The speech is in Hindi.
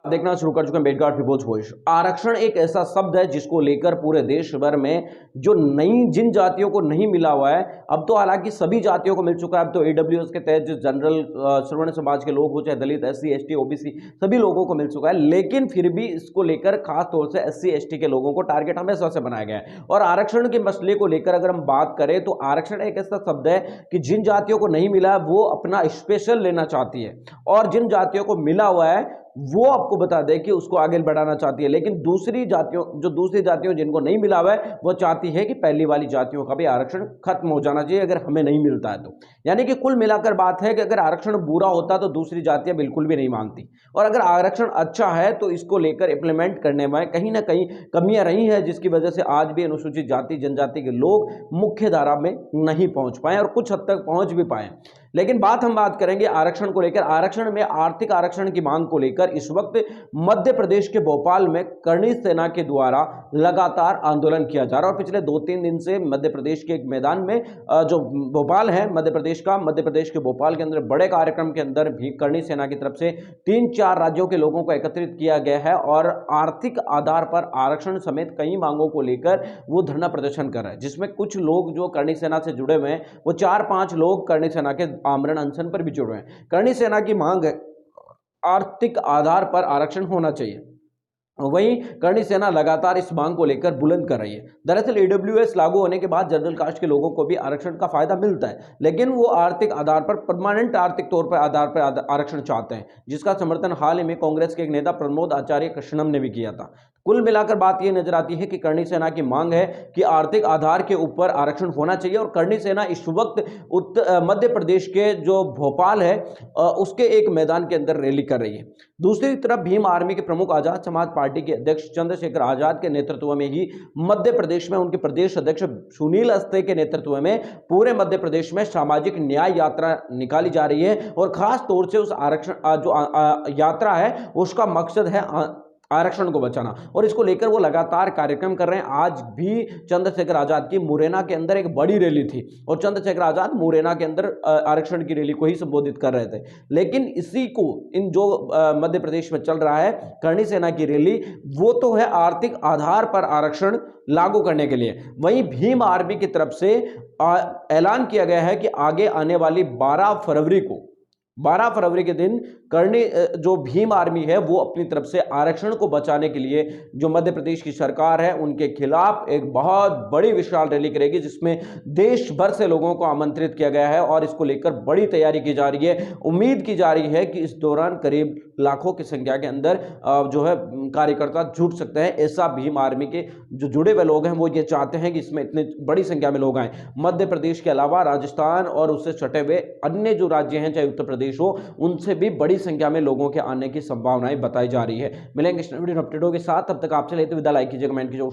देखना शुरू कर चुके हैं बेटगार्ड पीपल्स वॉइस। आरक्षण एक ऐसा शब्द है जिसको लेकर पूरे देश भर में जो नई जिन जातियों को नहीं मिला हुआ है, अब तो हालांकि सभी जातियों को मिल चुका है। अब तो ईडब्ल्यूएस के तहत जो जनरल श्रवण समाज के लोग हो, चाहे दलित, एससी एसटी ओबीसी, सभी लोगों को मिल चुका है। लेकिन फिर भी इसको लेकर खास तौर से एससी एसटी के लोगों को टारगेट हमेशा से बनाया गया है। और आरक्षण के मसले को लेकर अगर हम बात करें तो आरक्षण एक ऐसा शब्द है कि जिन जातियों को नहीं मिला वो अपना स्पेशल लेना चाहती है, और जिन जातियों को मिला हुआ है वो आपको बता दें कि उसको आगे बढ़ाना चाहती है। लेकिन दूसरी जातियों जिनको नहीं मिला हुआ है वो चाहती है कि पहली वाली जातियों का भी आरक्षण खत्म हो जाना चाहिए अगर हमें नहीं मिलता है तो। यानी कि कुल मिलाकर बात है कि अगर आरक्षण बुरा होता तो दूसरी जातियां बिल्कुल भी नहीं मानती, और अगर आरक्षण अच्छा है तो इसको लेकर इंप्लीमेंट करने में कहीं ना कहीं कमियां रही हैं, जिसकी वजह से आज भी अनुसूचित जाति जनजाति के लोग मुख्य धारा में नहीं पहुंच पाए और कुछ हद तक पहुंच भी पाए। लेकिन हम बात करेंगे आरक्षण को लेकर। आरक्षण में आर्थिक आरक्षण की मांग को लेकर इस वक्त मध्य प्रदेश के भोपाल में करणी सेना के द्वारा लगातार आंदोलन किया जा रहा है। और पिछले 2-3 दिन से मध्य प्रदेश के एक मैदान में जो भोपाल है मध्य प्रदेश के भोपाल के अंदर बड़े कार्यक्रम के अंदर भी करणी सेना की तरफ से 3-4 राज्यों के लोगों को एकत्रित किया गया है और आर्थिक आधार पर आरक्षण समेत कई मांगों को लेकर वो धरना प्रदर्शन कर रहे हैं, जिसमें कुछ लोग जो करणी सेना से जुड़े हुए हैं वो 4-5 लोग करणी सेना के आमरण अनशन पर भी जुड़े हैं। करणी सेना की मांग है आर्थिक आधार पर आरक्षण होना चाहिए। वहीं करणी सेना लगातार इस मांग को लेकर बुलंद कर रही है। दरअसल ईडब्ल्यूएस लागू होने के बाद जनरल कास्ट के लोगों को भी आरक्षण का फायदा मिलता है, लेकिन वो आर्थिक आधार पर, परमानेंट आर्थिक तौर पर आधार पर आरक्षण चाहते हैं, जिसका समर्थन हाल ही में कांग्रेस के एक नेता प्रमोद आचार्य कृष्णम ने भी किया था। कुल मिलाकर बात यह नजर आती है कि करणी सेना की मांग है कि आर्थिक आधार के ऊपर आरक्षण होना चाहिए। और करणी सेना इस वक्त मध्य प्रदेश के जो भोपाल है उसके एक मैदान के अंदर रैली कर रही है। दूसरी तरफ भीम आर्मी के प्रमुख आजाद समाज पार्टी के अध्यक्ष चंद्रशेखर आजाद के नेतृत्व में ही मध्य प्रदेश में उनके प्रदेश अध्यक्ष सुनील अस्ते के नेतृत्व में पूरे मध्य प्रदेश में सामाजिक न्याय यात्रा निकाली जा रही है। और खास तौर से उस आरक्षण जो यात्रा है उसका मकसद है आरक्षण को बचाना, और इसको लेकर वो लगातार कार्यक्रम कर रहे हैं। आज भी चंद्रशेखर आजाद की मुरैना के अंदर एक बड़ी रैली थी और चंद्रशेखर आजाद मुरैना के अंदर आरक्षण की रैली को ही संबोधित कर रहे थे। लेकिन इसी को इन जो मध्य प्रदेश में चल रहा है करणी सेना की रैली, वो तो है आर्थिक आधार पर आरक्षण लागू करने के लिए। वहीं भीम आर्मी की तरफ से ऐलान किया गया है कि आगे आने वाली 12 फरवरी के दिन करणी जो भीम आर्मी है वो अपनी तरफ से आरक्षण को बचाने के लिए जो मध्य प्रदेश की सरकार है उनके खिलाफ एक बहुत बड़ी विशाल रैली करेगी, जिसमें देश भर से लोगों को आमंत्रित किया गया है और इसको लेकर बड़ी तैयारी की जा रही है। उम्मीद की जा रही है कि इस दौरान करीब लाखों की संख्या के अंदर जो है कार्यकर्ता जुट सकते हैं। ऐसा भीम आर्मी के जो जुड़े हुए लोग हैं वो ये चाहते हैं कि इसमें इतनी बड़ी संख्या में लोग आए। मध्य प्रदेश के अलावा राजस्थान और उससे सटे हुए अन्य जो राज्य हैं, चाहे उत्तर प्रदेश हो, उनसे भी बड़ी संख्या में लोगों के आने की संभावनाएं बताई जा रही है। मिलेंगे इस वीडियो अपडेटों के साथ, तब तक आपसे लेते विदा। लाइक कीजिए, कमेंट कीजिए।